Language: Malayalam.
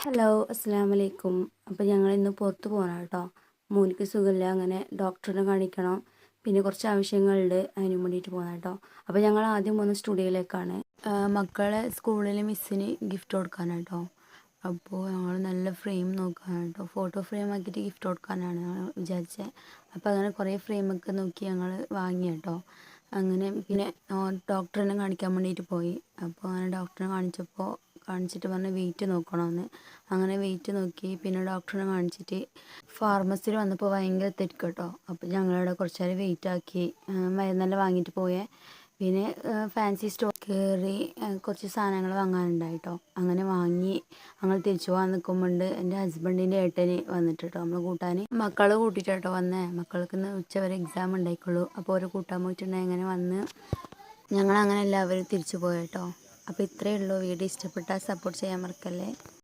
ഹലോ അസ്സലാമു അലൈക്കും. അപ്പോൾ ഞങ്ങളിന്ന് പുറത്ത് പോകണം കേട്ടോ. മോനിക്ക് സുഖമില്ല, അങ്ങനെ ഡോക്ടറിനെ കാണിക്കണം. പിന്നെ കുറച്ച് ആവശ്യങ്ങളുണ്ട്, അതിന് വേണ്ടിയിട്ട് പോകണം കേട്ടോ. അപ്പോൾ ഞങ്ങൾ ആദ്യം പോകുന്ന സ്റ്റുഡിയോയിലേക്കാണ്. മക്കളെ സ്കൂളിൽ മിസ്സിന് ഗിഫ്റ്റ് കൊടുക്കാനാണ് കേട്ടോ. അപ്പോൾ ഞങ്ങൾ നല്ല ഫ്രെയിം നോക്കാനാണ് കേട്ടോ. ഫോട്ടോ ഫ്രെയിം ആക്കിയിട്ട് ഗിഫ്റ്റ് കൊടുക്കാനാണ് ഞങ്ങൾ വിചാരിച്ചത്. അപ്പോൾ അങ്ങനെ കുറേ ഫ്രെയിമൊക്കെ നോക്കി ഞങ്ങൾ വാങ്ങി കേട്ടോ. അങ്ങനെ പിന്നെ ഡോക്ടറിനെ കാണിക്കാൻ വേണ്ടിയിട്ട് പോയി. അപ്പോൾ അങ്ങനെ ഡോക്ടറെ കാണിച്ചിട്ട് പറഞ്ഞ് വെയിറ്റ് നോക്കണമെന്ന്. അങ്ങനെ വെയിറ്റ് നോക്കി. പിന്നെ ഡോക്ടറിനെ കാണിച്ചിട്ട് ഫാർമസിയിൽ വന്നപ്പോൾ ഭയങ്കര തിരക്ക് കേട്ടോ. അപ്പോൾ ഞങ്ങളിവിടെ കുറച്ച് നേരം വെയിറ്റ് ആക്കി മരുന്നെല്ലാം വാങ്ങിയിട്ട് പോയേ. പിന്നെ ഫാൻസി സ്റ്റോർ കയറി കുറച്ച് സാധനങ്ങൾ വാങ്ങാനുണ്ടായി കേട്ടോ. അങ്ങനെ വാങ്ങി ഞങ്ങൾ തിരിച്ചു പോകാൻ നിൽക്കുമ്പോണ്ട് എൻ്റെ ഹസ്ബൻഡിൻ്റെ ഏട്ടന് വന്നിട്ട് കേട്ടോ നമ്മൾ കൂട്ടാൻ. മക്കളെ കൂട്ടിയിട്ടോ വന്നേ. മക്കൾക്ക് ഇന്ന് ഉച്ചവരെ എക്സാം ഉണ്ടായിക്കുള്ളൂ. അപ്പോൾ ഓരോ കൂട്ടാൻ പോയിട്ടുണ്ടെങ്കിൽ അങ്ങനെ വന്ന് ഞങ്ങളങ്ങനെ എല്ലാവരും തിരിച്ചു പോയി കേട്ടോ. അപ്പോൾ ഇത്രയേ ഉള്ളൂ. വീഡിയോ ഇഷ്ടപ്പെട്ടാൽ സപ്പോർട്ട് ചെയ്യാൻ മറക്കല്ലേ.